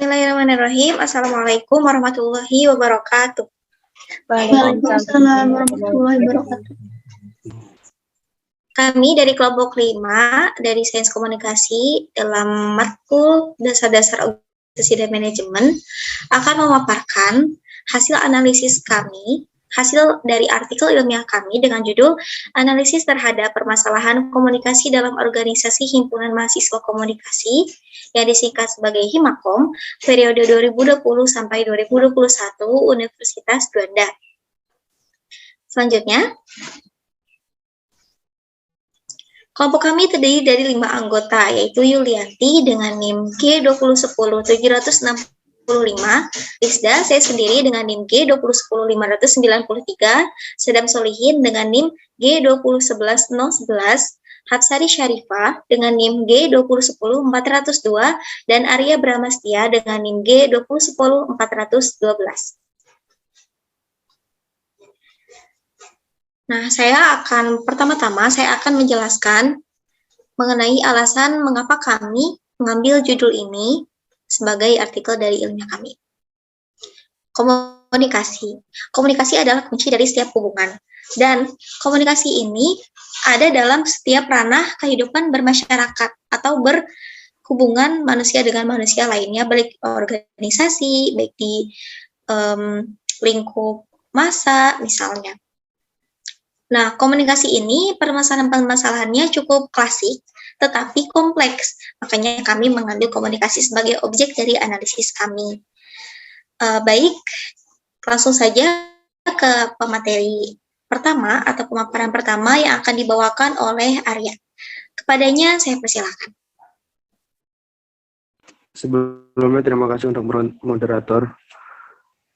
Bismillahirrahmanirrahim. Assalamualaikum warahmatullahi wabarakatuh. Waalaikumsalam warahmatullahi wabarakatuh. Kami dari kelompok 5 dari Sains Komunikasi dalam matkul dasar-dasar organisasi dan manajemen akan memaparkan hasil analisis kami, hasil dari artikel ilmiah kami dengan judul Analisis Terhadap Permasalahan Komunikasi dalam Organisasi Himpunan Mahasiswa Komunikasi yang disingkat sebagai Himakom periode 2020 sampai 2021 Universitas Juanda. Selanjutnya, kelompok kami terdiri dari 5 anggota, yaitu Yulianti dengan NIM G2010765, Rizda, saya sendiri dengan NIM G2010593, Sedam Solihin dengan NIM G2011011, Hapsari Syarifah dengan NIM G2010402, dan Arya Bramastia dengan NIM G2010412. Nah, pertama-tama saya akan menjelaskan mengenai alasan mengapa kami mengambil judul ini sebagai artikel dari ilmiah kami. Komunikasi. Komunikasi adalah kunci dari setiap hubungan. Dan komunikasi ini ada dalam setiap ranah kehidupan bermasyarakat atau berhubungan manusia dengan manusia lainnya, baik organisasi, baik di lingkup massa misalnya. Nah, komunikasi ini permasalahan-permasalahannya cukup klasik, tetapi kompleks. Makanya kami mengambil komunikasi sebagai objek dari analisis kami. Baik, langsung saja ke pemateri pertama atau pemaparan pertama yang akan dibawakan oleh Arya. Kepadanya saya persilakan. Sebelumnya terima kasih untuk moderator.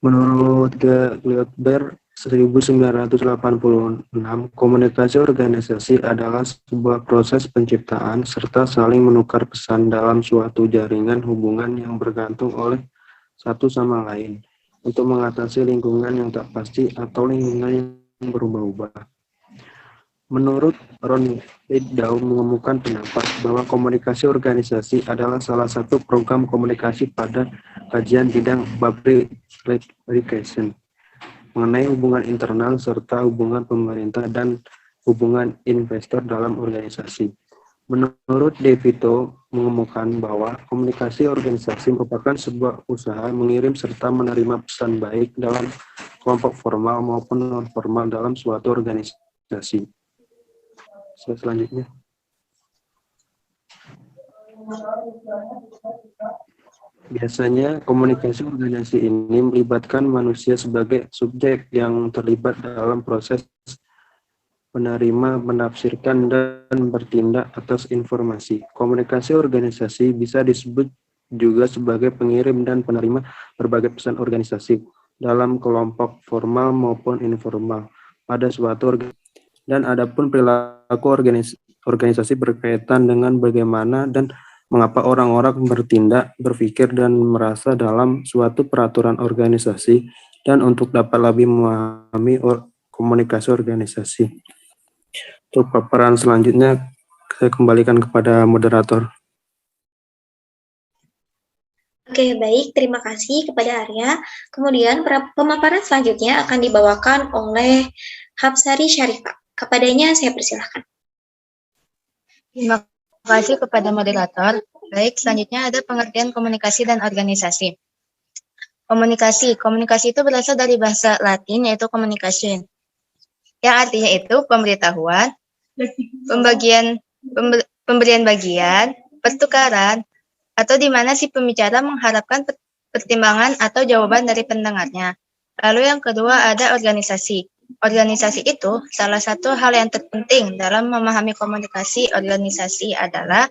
Menurut Gilbert 1986, komunikasi organisasi adalah sebuah proses penciptaan serta saling menukar pesan dalam suatu jaringan hubungan yang bergantung oleh satu sama lain untuk mengatasi lingkungan yang tak pasti atau lingkungan yang berubah-ubah. Menurut Ron Daum mengemukakan pendapat bahwa komunikasi organisasi adalah salah satu program komunikasi pada kajian bidang public relations mengenai hubungan internal serta hubungan pemerintah dan hubungan investor dalam organisasi. Menurut DeVito mengemukakan bahwa komunikasi organisasi merupakan sebuah usaha mengirim serta menerima pesan baik dalam kelompok formal maupun non-formal dalam suatu organisasi. Selanjutnya. Biasanya komunikasi organisasi ini melibatkan manusia sebagai subjek yang terlibat dalam proses menerima, menafsirkan, dan bertindak atas informasi. Komunikasi organisasi bisa disebut juga sebagai pengirim dan penerima berbagai pesan organisasi dalam kelompok formal maupun informal pada suatu organisasi. Dan adapun perilaku organisasi berkaitan dengan bagaimana dan mengapa orang-orang bertindak, berpikir, dan merasa dalam suatu peraturan organisasi, dan untuk dapat lebih memahami komunikasi organisasi. Untuk paparan selanjutnya, saya kembalikan kepada moderator. Oke, baik. Terima kasih kepada Arya. Kemudian, pemaparan selanjutnya akan dibawakan oleh Hapsari Syarifah. Kepadanya saya persilahkan. Terima kasih kepada moderator. Baik, selanjutnya ada pengertian komunikasi dan organisasi. Komunikasi itu berasal dari bahasa Latin yaitu communication, yang artinya itu pemberitahuan, pemberian bagian, pertukaran, atau di mana si pembicara mengharapkan pertimbangan atau jawaban dari pendengarnya. Lalu yang kedua ada organisasi. Organisasi itu salah satu hal yang terpenting dalam memahami komunikasi organisasi adalah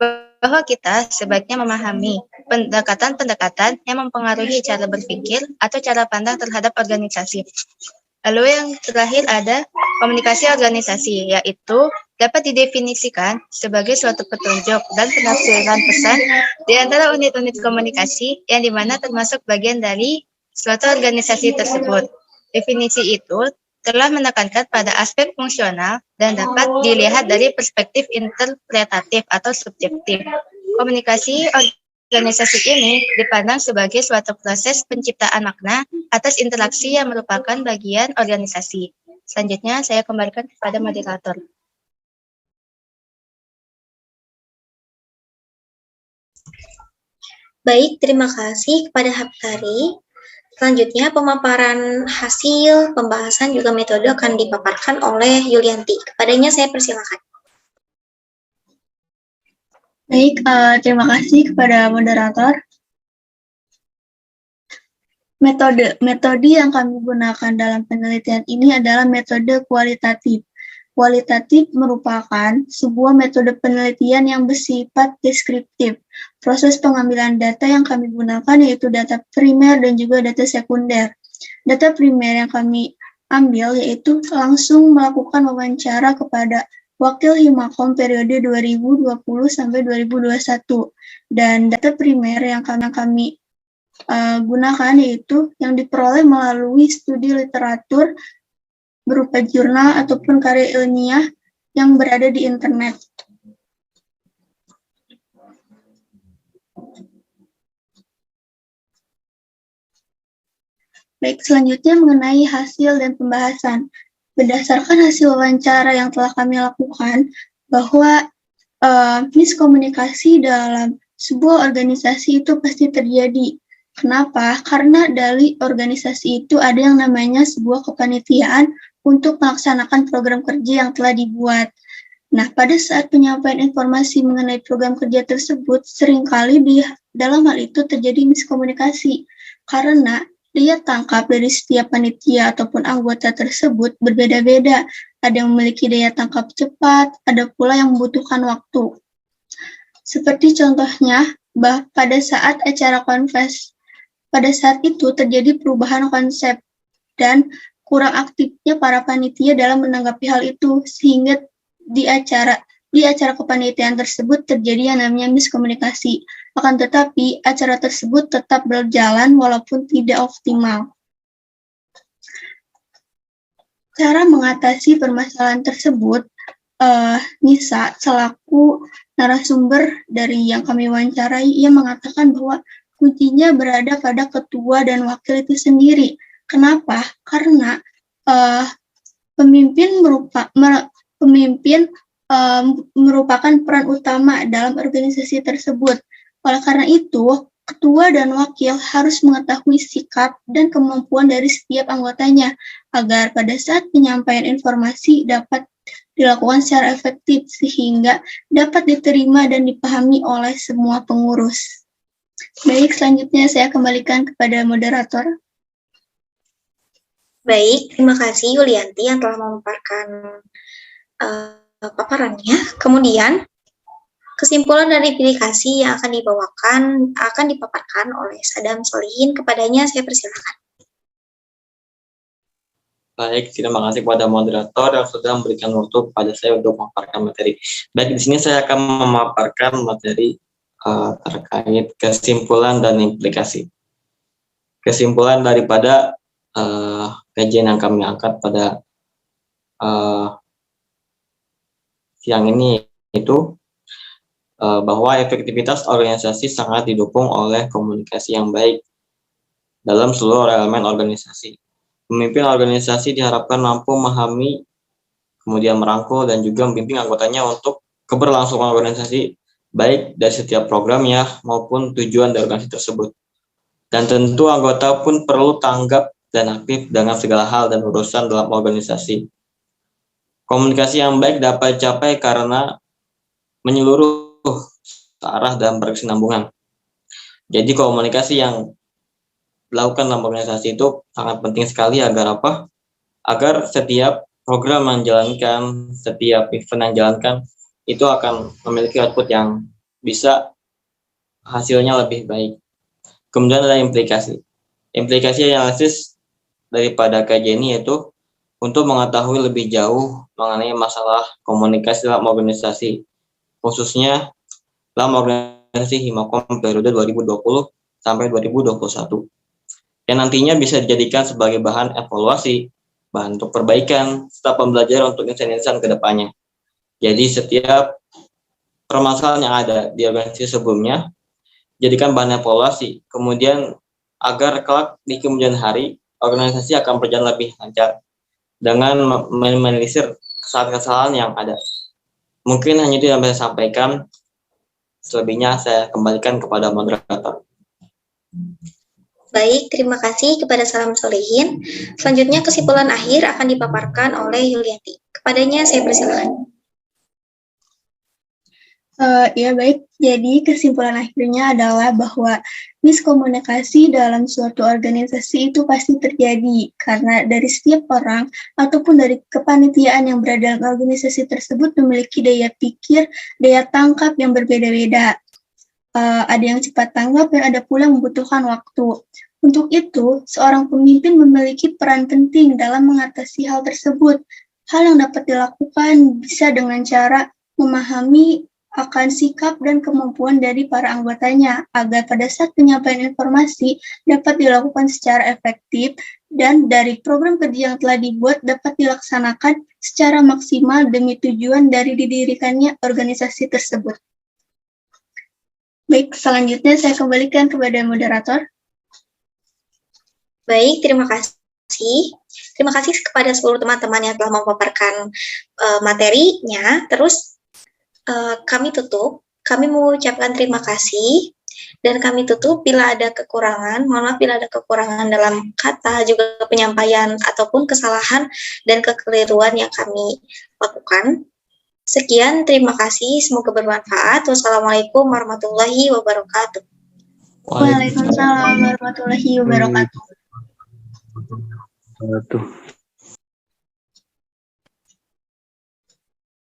bahwa kita sebaiknya memahami pendekatan-pendekatan yang mempengaruhi cara berpikir atau cara pandang terhadap organisasi. Lalu yang terakhir ada komunikasi organisasi, yaitu dapat didefinisikan sebagai suatu petunjuk dan penafsiran pesan di antara unit-unit komunikasi yang dimana termasuk bagian dari suatu organisasi tersebut. Definisi itu telah menekankan pada aspek fungsional dan dapat dilihat dari perspektif interpretatif atau subjektif. Komunikasi Organisasi ini dipandang sebagai suatu proses penciptaan makna atas interaksi yang merupakan bagian organisasi. Selanjutnya, saya kembalikan kepada moderator. Baik, terima kasih kepada Haptari. Selanjutnya, pemaparan hasil, pembahasan, juga metode akan dipaparkan oleh Yulianti. Kepadanya saya persilakan. Baik, terima kasih kepada moderator. Metode yang kami gunakan dalam penelitian ini adalah metode kualitatif. Kualitatif merupakan sebuah metode penelitian yang bersifat deskriptif. Proses pengambilan data yang kami gunakan yaitu data primer dan juga data sekunder. Data primer yang kami ambil yaitu langsung melakukan wawancara kepada Wakil Himakom periode 2020 sampai 2021. Dan data primer yang kami gunakan yaitu yang diperoleh melalui studi literatur berupa jurnal ataupun karya ilmiah yang berada di internet. Baik, selanjutnya mengenai hasil dan pembahasan. Berdasarkan hasil wawancara yang telah kami lakukan, bahwa miskomunikasi dalam sebuah organisasi itu pasti terjadi. Kenapa? Karena dari organisasi itu ada yang namanya sebuah kepanitiaan untuk melaksanakan program kerja yang telah dibuat. Nah, pada saat penyampaian informasi mengenai program kerja tersebut, seringkali dalam hal itu terjadi miskomunikasi. Karena daya tangkap dari setiap panitia ataupun anggota tersebut berbeda-beda. Ada yang memiliki daya tangkap cepat, ada pula yang membutuhkan waktu. Seperti contohnya, pada saat acara konfes, pada saat itu terjadi perubahan konsep dan kurang aktifnya para panitia dalam menanggapi hal itu, sehingga di acara kepanitiaan tersebut terjadi yang namanya miskomunikasi. Akan tetapi, acara tersebut tetap berjalan walaupun tidak optimal. Cara mengatasi permasalahan tersebut, Nisa selaku narasumber dari yang kami wawancarai, ia mengatakan bahwa kuncinya berada pada ketua dan wakil itu sendiri. Kenapa? Karena pemimpin merupakan peran utama dalam organisasi tersebut. Oleh karena itu, ketua dan wakil harus mengetahui sikap dan kemampuan dari setiap anggotanya agar pada saat penyampaian informasi dapat dilakukan secara efektif sehingga dapat diterima dan dipahami oleh semua pengurus. Baik, selanjutnya saya kembalikan kepada moderator. Baik, terima kasih Yulianti yang telah memaparkan paparannya. Kemudian, kesimpulan dari publikasi yang akan dipaparkan oleh Sadam Solihin. Kepadanya saya persilakan. Baik, terima kasih kepada moderator yang sudah memberikan waktu kepada saya untuk memaparkan materi. Baik, di sini saya akan memaparkan materi terkait kesimpulan dan implikasi. Kesimpulan daripada kajian yang kami angkat pada siang ini itu bahwa efektivitas organisasi sangat didukung oleh komunikasi yang baik dalam seluruh elemen organisasi. Pemimpin organisasi diharapkan mampu memahami, kemudian merangkul, dan juga membimbing anggotanya untuk keberlangsungan organisasi, baik dari setiap programnya maupun tujuan dari organisasi tersebut. Dan tentu anggota pun perlu tanggap dan aktif dengan segala hal dan urusan dalam organisasi. Komunikasi yang baik dapat dicapai karena menyeluruh arah dan berkesinambungan. Jadi komunikasi yang dilakukan dalam organisasi itu sangat penting sekali agar apa? Agar setiap program yang dijalankan, setiap event yang dijalankan itu akan memiliki output yang bisa hasilnya lebih baik. Kemudian ada implikasi. Implikasi analisis daripada kajian ini yaitu untuk mengetahui lebih jauh mengenai masalah komunikasi dalam organisasi, khususnya dalam organisasi Himakom periode 2020 sampai 2021. Yang nantinya bisa dijadikan sebagai bahan evaluasi, bahan untuk perbaikan, serta pembelajaran untuk insan-insan ke depannya. Jadi setiap permasalahan yang ada di organisasi sebelumnya jadikan bahan evaluasi. Kemudian agar kelak di kemudian hari organisasi akan berjalan lebih lancar dengan meminimalisir kesalahan-kesalahan yang ada. Mungkin hanya itu yang saya sampaikan. Selebihnya saya kembalikan kepada moderator. Baik, terima kasih kepada Salam Solihin. Selanjutnya kesimpulan akhir akan dipaparkan oleh Yulianti. Kepadanya saya persilakan. Ya baik, jadi kesimpulan akhirnya adalah bahwa miskomunikasi dalam suatu organisasi itu pasti terjadi karena dari setiap orang ataupun dari kepanitiaan yang berada dalam organisasi tersebut memiliki daya pikir, daya tangkap yang berbeda-beda. Ada yang cepat tanggap dan ada pula yang membutuhkan waktu. Untuk itu, seorang pemimpin memiliki peran penting dalam mengatasi hal tersebut. Hal yang dapat dilakukan bisa dengan cara memahami akan sikap dan kemampuan dari para anggotanya agar pada saat penyampaian informasi dapat dilakukan secara efektif dan dari program kerja yang telah dibuat dapat dilaksanakan secara maksimal demi tujuan dari didirikannya organisasi tersebut. Baik, selanjutnya saya kembalikan kepada moderator. Baik, terima kasih. Terima kasih kepada seluruh teman-teman yang telah memaparkan materinya. Terus kami tutup, kami mengucapkan terima kasih, dan kami tutup bila ada kekurangan, mohon maaf bila ada kekurangan dalam kata, juga penyampaian, ataupun kesalahan dan kekeliruan yang kami lakukan. Sekian, terima kasih, semoga bermanfaat. Wassalamualaikum warahmatullahi wabarakatuh. Waalaikumsalam warahmatullahi wabarakatuh. Wabarakatuh.